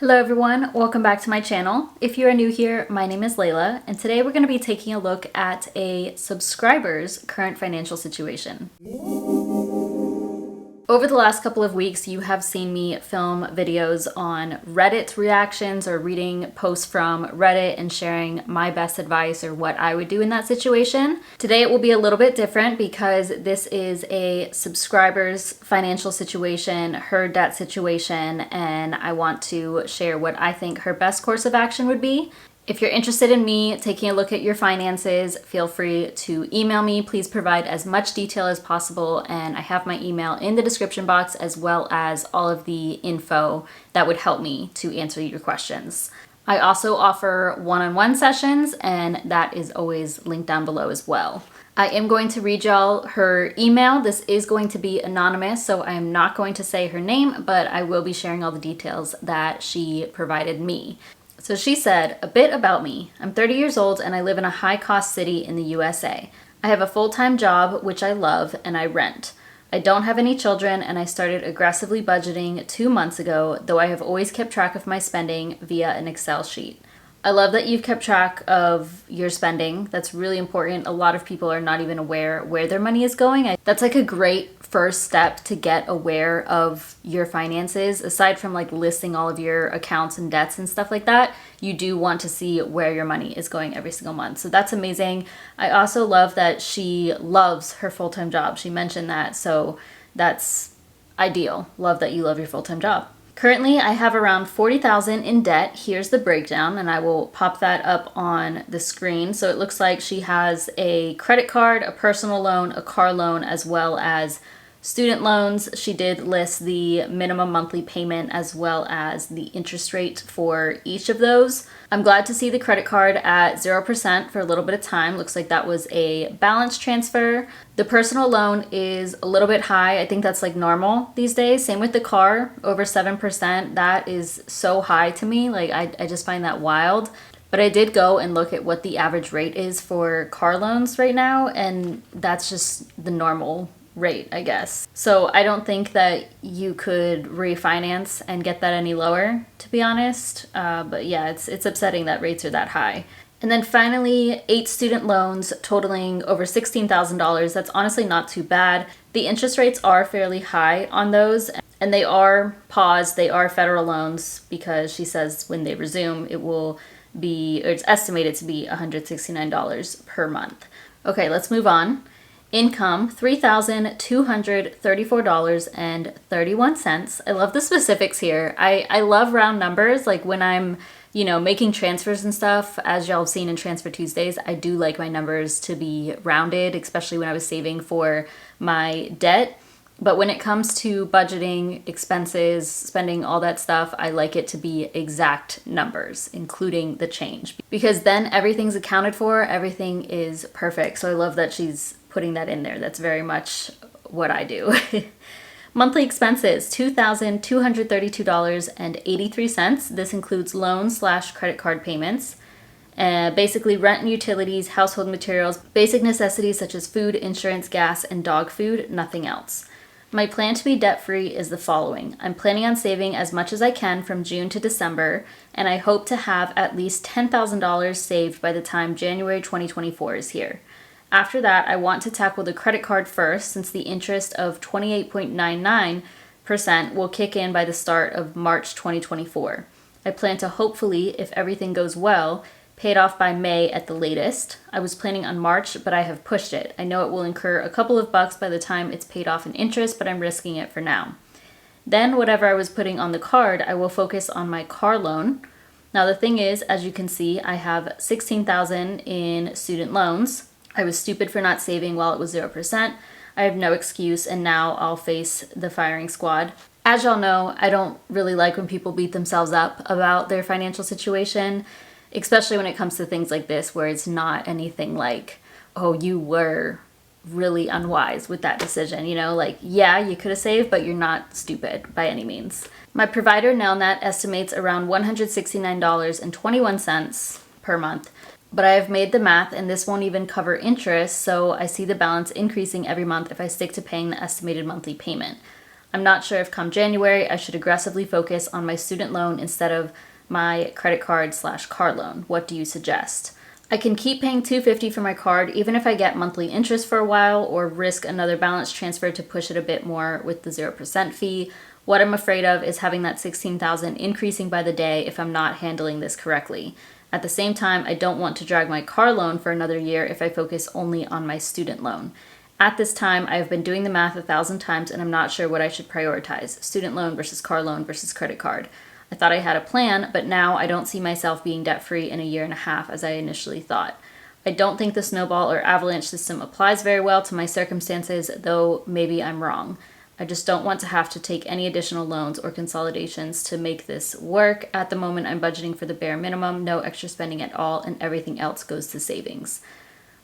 Hello everyone, welcome back to my channel. If you are new here, my name is Layla, and today we're going to be taking a look at a subscriber's current financial situation. Over the last couple of weeks, you have seen me film videos on Reddit reactions or reading posts from Reddit and sharing my best advice or what I would do in that situation. Today it will be a little bit different because this is a subscriber's financial situation, her debt situation, and I want to share what I think her best course of action would be. If you're interested in me taking a look at your finances, feel free to email me. Please provide as much detail as possible, and I have my email in the description box as well as all of the info that would help me to answer your questions. I also offer one-on-one sessions, and that is always linked down below as well. I am going to read y'all her email. This is going to be anonymous, so I am not going to say her name, but I will be sharing all the details that she provided me. So she said, a bit about me. I'm 30 years old and I live in a high-cost city in the USA. I have a full-time job, which I love, and I rent. I don't have any children and I started aggressively budgeting 2 months ago, though I have always kept track of my spending via an Excel sheet. I love that you've kept track of your spending. That's really important. A lot of people are not even aware where their money is going. That's like a great first step to get aware of your finances. Aside from like listing all of your accounts and debts and stuff like that, you do want to see where your money is going every single month. So that's amazing. I also love that she loves her full-time job. She mentioned that, so that's ideal. Love that you love your full-time job. Currently, I have around $40,000 in debt. Here's the breakdown, and I will pop that up on the screen. So it looks like she has a credit card, a personal loan, a car loan, as well as student loans. She did list the minimum monthly payment as well as the interest rate for each of those. I'm glad to see the credit card at 0% for a little bit of time. Looks like that was a balance transfer. The personal loan is a little bit high. I think that's like normal these days. Same with the car, over 7%. That is so high to me. Like I just find that wild. But I did go and look at what the average rate is for car loans right now, and that's just the normal rate, I guess. So I don't think that you could refinance and get that any lower, to be honest. But yeah, it's upsetting that rates are that high. And then finally, 8 student loans totaling over $16,000. That's honestly not too bad. The interest rates are fairly high on those, and they are paused. They are federal loans because she says when they resume, it will be, or it's estimated to be $169 per month. Okay, let's move on. Income, $3,234.31. I love the specifics here. I love round numbers. Like when I'm, making transfers and stuff, as y'all have seen in Transfer Tuesdays, I do like my numbers to be rounded, especially when I was saving for my debt. But when it comes to budgeting, expenses, spending, all that stuff, I like it to be exact numbers, including the change. Because then everything's accounted for, everything is perfect. So I love that she's putting that in there. That's very much what I do. Monthly expenses, $2,232.83. This includes loans/credit card payments. Basically rent and utilities, household materials, basic necessities such as food, insurance, gas, and dog food, nothing else. My plan to be debt-free is the following. I'm planning on saving as much as I can from June to December, and I hope to have at least $10,000 saved by the time January 2024 is here. After that, I want to tackle the credit card first, since the interest of 28.99% will kick in by the start of March 2024. I plan to hopefully, if everything goes well, pay it off by May at the latest. I was planning on March, but I have pushed it. I know it will incur a couple of bucks by the time it's paid off in interest, but I'm risking it for now. Then whatever I was putting on the card, I will focus on my car loan. Now the thing is, as you can see, I have $16,000 in student loans. I was stupid for not saving while it was 0%. I have no excuse, and now I'll face the firing squad. As y'all know, I don't really like when people beat themselves up about their financial situation, especially when it comes to things like this where it's not anything like, oh, you were really unwise with that decision. Yeah, you could have saved, but you're not stupid by any means. My provider, Nelnet, estimates around $169.21 per month. But I have made the math and this won't even cover interest, so I see the balance increasing every month if I stick to paying the estimated monthly payment. I'm not sure if come January I should aggressively focus on my student loan instead of my credit card/car loan. What do you suggest? I can keep paying $250 for my card even if I get monthly interest for a while, or risk another balance transfer to push it a bit more with the 0% fee. What I'm afraid of is having that $16,000 increasing by the day if I'm not handling this correctly. At the same time, I don't want to drag my car loan for another year if I focus only on my student loan. At this time, I've been doing the math 1,000 times and I'm not sure what I should prioritize: student loan versus car loan versus credit card. I thought I had a plan, but now I don't see myself being debt-free in a year and a half as I initially thought. I don't think the snowball or avalanche system applies very well to my circumstances, though maybe I'm wrong. I just don't want to have to take any additional loans or consolidations to make this work. At the moment, I'm budgeting for the bare minimum, no extra spending at all, and everything else goes to savings.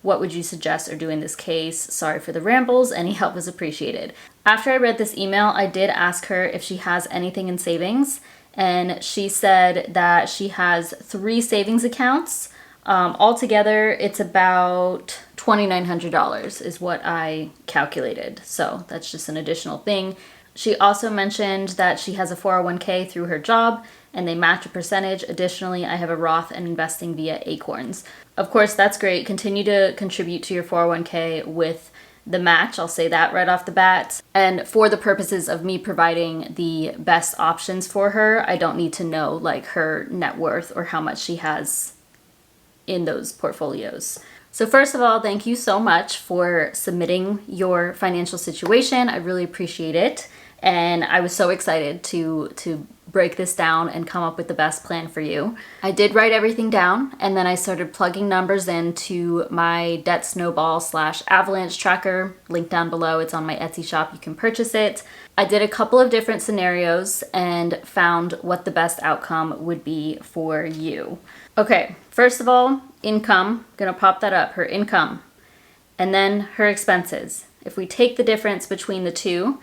What would you suggest or do in this case? Sorry for the rambles. Any help is appreciated. After I read this email, I did ask her if she has anything in savings, and she said that she has 3 savings accounts. Altogether, it's about $2,900 is what I calculated. So that's just an additional thing. She also mentioned that she has a 401k through her job and they match a percentage. Additionally, I have a Roth and investing via Acorns. Of course, that's great. Continue to contribute to your 401k with the match. I'll say that right off the bat. And for the purposes of me providing the best options for her, I don't need to know like her net worth or how much she has in those portfolios. So first of all, thank you so much for submitting your financial situation. I really appreciate it. And I was so excited to break this down and come up with the best plan for you. I did write everything down, and then I started plugging numbers into my debt snowball/avalanche tracker. Link down below. It's on my Etsy shop. You can purchase it. I did a couple of different scenarios and found what the best outcome would be for you. Okay, first of all, income. I'm gonna pop that up, her income. And then her expenses. If we take the difference between the two,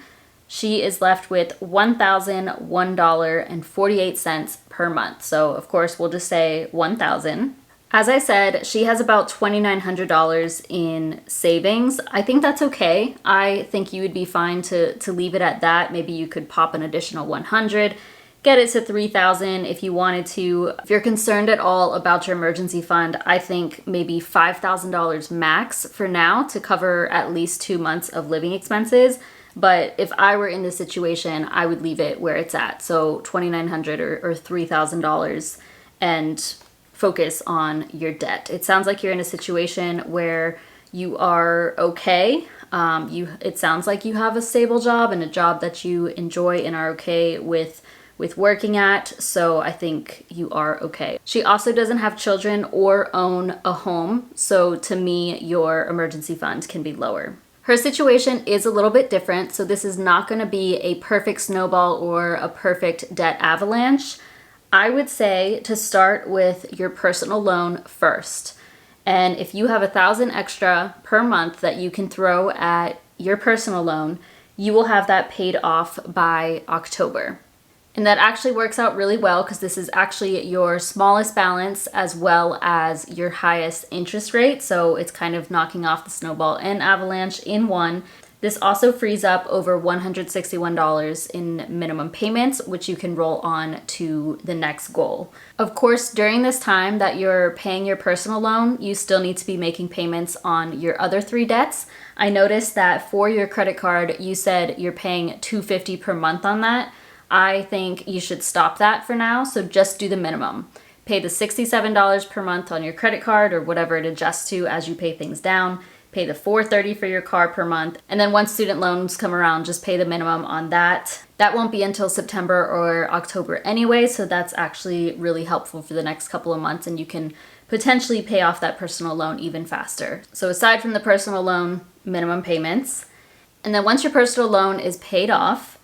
she is left with $1,001.48 per month. So of course we'll just say $1,000. As I said, she has about $2,900 in savings. I think that's okay. I think you would be fine to leave it at that. Maybe you could pop an additional 100, get it to 3,000 if you wanted to. If you're concerned at all about your emergency fund, I think maybe $5,000 max for now to cover at least 2 months of living expenses. But if I were in this situation, I would leave it where it's at. So $2,900 or $3,000 and focus on your debt. It sounds like you're in a situation where you are okay. It sounds like you have a stable job and a job that you enjoy and are okay with working at. So I think you are okay. She also doesn't have children or own a home. So to me, your emergency fund can be lower. Her situation is a little bit different, so this is not going to be a perfect snowball or a perfect debt avalanche. I would say to start with your personal loan first. And if you have $1,000 extra per month that you can throw at your personal loan, you will have that paid off by October. And that actually works out really well because this is actually your smallest balance as well as your highest interest rate. So it's kind of knocking off the snowball and avalanche in one. This also frees up over $161 in minimum payments, which you can roll on to the next goal. Of course, during this time that you're paying your personal loan, you still need to be making payments on your other 3 debts. I noticed that for your credit card, you said you're paying $250 per month on that. I think you should stop that for now, so just do the minimum. Pay the $67 per month on your credit card or whatever it adjusts to as you pay things down. Pay the $430 for your car per month. And then once student loans come around, just pay the minimum on that. That won't be until September or October anyway, so that's actually really helpful for the next couple of months, and you can potentially pay off that personal loan even faster. So aside from the personal loan, minimum payments. And then once your personal loan is paid off,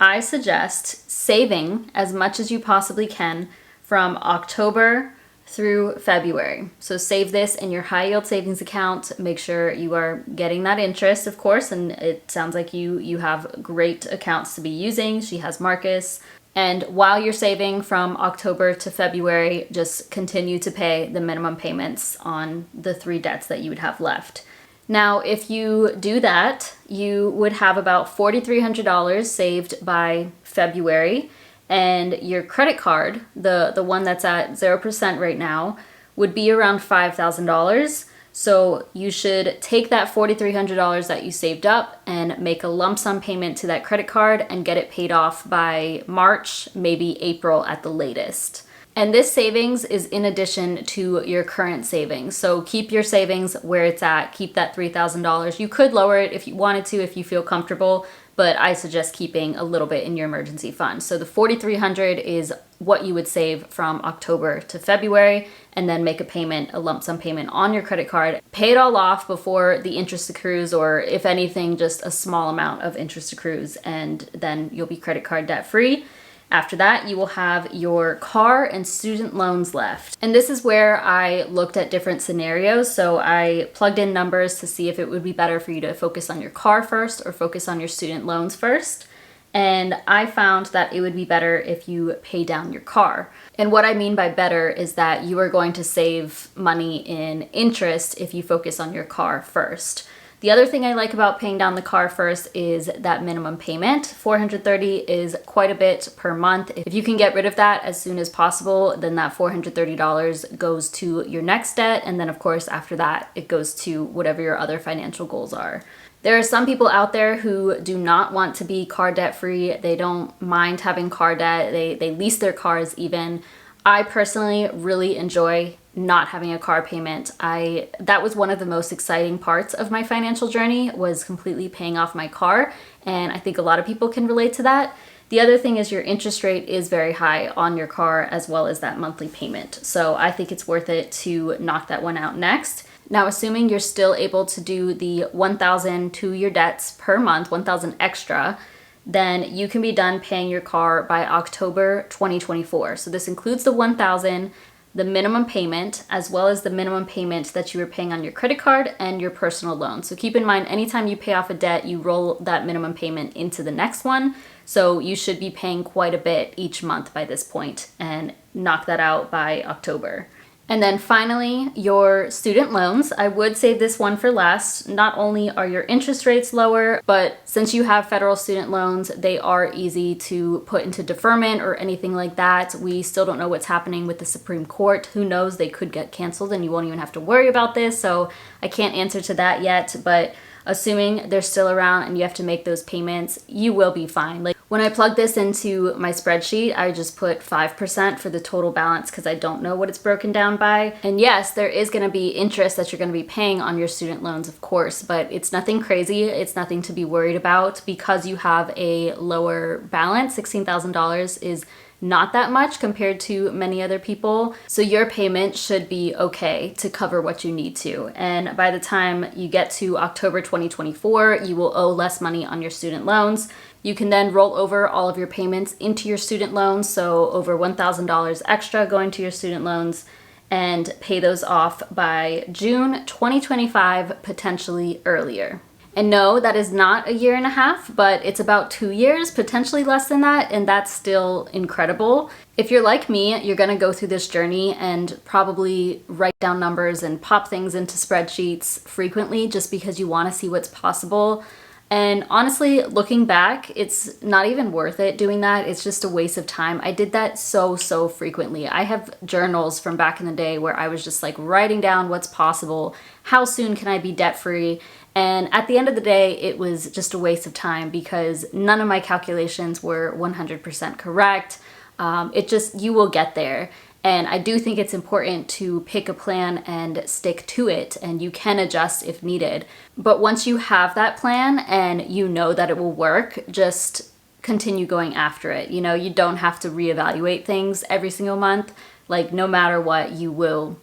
I suggest saving as much as you possibly can from October through February. So save this in your high yield savings account. Make sure you are getting that interest, of course, and it sounds like you have great accounts to be using. She has Marcus. And while you're saving from October to February, just continue to pay the minimum payments on the 3 debts that you would have left. Now, if you do that, you would have about $4,300 saved by February, and your credit card, the one that's at 0% right now, would be around $5,000. So you should take that $4,300 that you saved up and make a lump sum payment to that credit card and get it paid off by March, maybe April at the latest. And this savings is in addition to your current savings. So keep your savings where it's at. Keep that $3,000. You could lower it if you wanted to, if you feel comfortable, but I suggest keeping a little bit in your emergency fund. So the $4,300 is what you would save from October to February, and then make a payment, a lump sum payment on your credit card. Pay it all off before the interest accrues, or if anything, just a small amount of interest accrues, and then you'll be credit card debt free. After that, you will have your car and student loans left. And this is where I looked at different scenarios. So I plugged in numbers to see if it would be better for you to focus on your car first or focus on your student loans first. And I found that it would be better if you pay down your car. And what I mean by better is that you are going to save money in interest if you focus on your car first. The other thing I like about paying down the car first is that minimum payment. $430 is quite a bit per month. If you can get rid of that as soon as possible, then that $430 goes to your next debt. And then of course, after that, it goes to whatever your other financial goals are. There are some people out there who do not want to be car debt free. They don't mind having car debt. They lease their cars even. I personally really enjoy not having a car payment. That was one of the most exciting parts of my financial journey, was completely paying off my car, and I think a lot of people can relate to that. The other thing is your interest rate is very high on your car, as well as that monthly payment. So I think it's worth it to knock that one out next. Now, assuming you're still able to do the $1,000 to your debts per month, $1,000 extra, then you can be done paying your car by October 2024. So this includes the $1,000, the minimum payment, as well as the minimum payment that you were paying on your credit card and your personal loan. So keep in mind, anytime you pay off a debt, you roll that minimum payment into the next one. So you should be paying quite a bit each month by this point, and knock that out by October. And then finally, your student loans. I would save this one for last. Not only are your interest rates lower, but since you have federal student loans, they are easy to put into deferment or anything like that. We still don't know what's happening with the Supreme Court. Who knows? They could get canceled and you won't even have to worry about this. So I can't answer to that yet, but assuming they're still around and you have to make those payments, you will be fine. Like when I plug this into my spreadsheet, I just put 5% for the total balance because I don't know what it's broken down by. And yes, there is going to be interest that you're going to be paying on your student loans, of course, but it's nothing crazy. It's nothing to be worried about because you have a lower balance. $16,000 is not that much compared to many other people. So your payment should be okay to cover what you need to. And by the time you get to October 2024, you will owe less money on your student loans. You can then roll over all of your payments into your student loans. So over $1,000 extra going to your student loans, and pay those off by June 2025, potentially earlier. And no, that is not a year and a half, but it's about 2 years, potentially less than that, and that's still incredible. If you're like me, you're gonna go through this journey and probably write down numbers and pop things into spreadsheets frequently just because you wanna see what's possible. And honestly, looking back, it's not even worth it doing that. It's just a waste of time. I did that so frequently. I have journals from back in the day where I was just like writing down what's possible, how soon can I be debt-free? And at the end of the day, it was just a waste of time because none of my calculations were 100% correct. You will get there. And I do think it's important to pick a plan and stick to it, and you can adjust if needed. But once you have that plan and you know that it will work, just continue going after it. You know, you don't have to reevaluate things every single month. Like no matter what, you will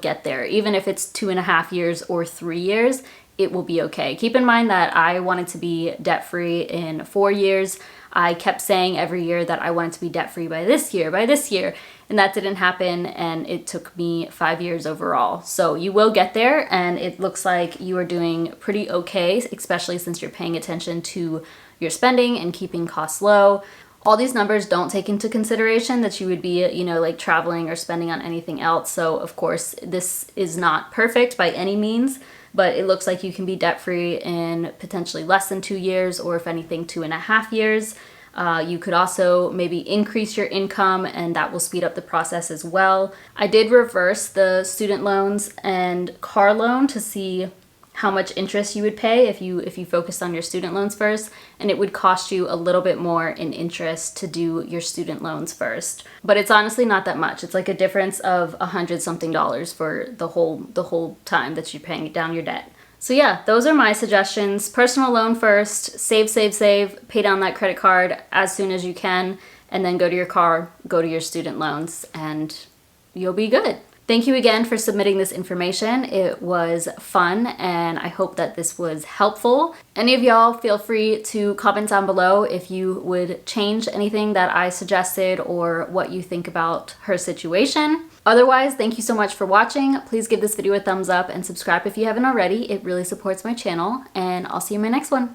get there. Even if it's 2.5 years or 3 years, it will be okay. Keep in mind that I wanted to be debt-free in 4 years. I kept saying every year that I wanted to be debt-free by this year, and that didn't happen, and it took me 5 years overall. So you will get there, and it looks like you are doing pretty okay, especially since you're paying attention to your spending and keeping costs low. All these numbers don't take into consideration that you would be, like traveling or spending on anything else. So of course, this is not perfect by any means, but it looks like you can be debt-free in potentially less than 2 years, or if anything, 2.5 years. You could also maybe increase your income, and that will speed up the process as well. I did reverse the student loans and car loan to see how much interest you would pay if you focused on your student loans first, and it would cost you a little bit more in interest to do your student loans first. But it's honestly not that much. It's like a difference of $100-something for the whole time that you're paying down your debt. So yeah, those are my suggestions. Personal loan first, save, pay down that credit card as soon as you can, and then go to your car, go to your student loans, and you'll be good. Thank you again for submitting this information. It was fun, and I hope that this was helpful. Any of y'all, feel free to comment down below if you would change anything that I suggested or what you think about her situation. Otherwise, thank you so much for watching. Please give this video a thumbs up and subscribe if you haven't already. It really supports my channel, and I'll see you in my next one.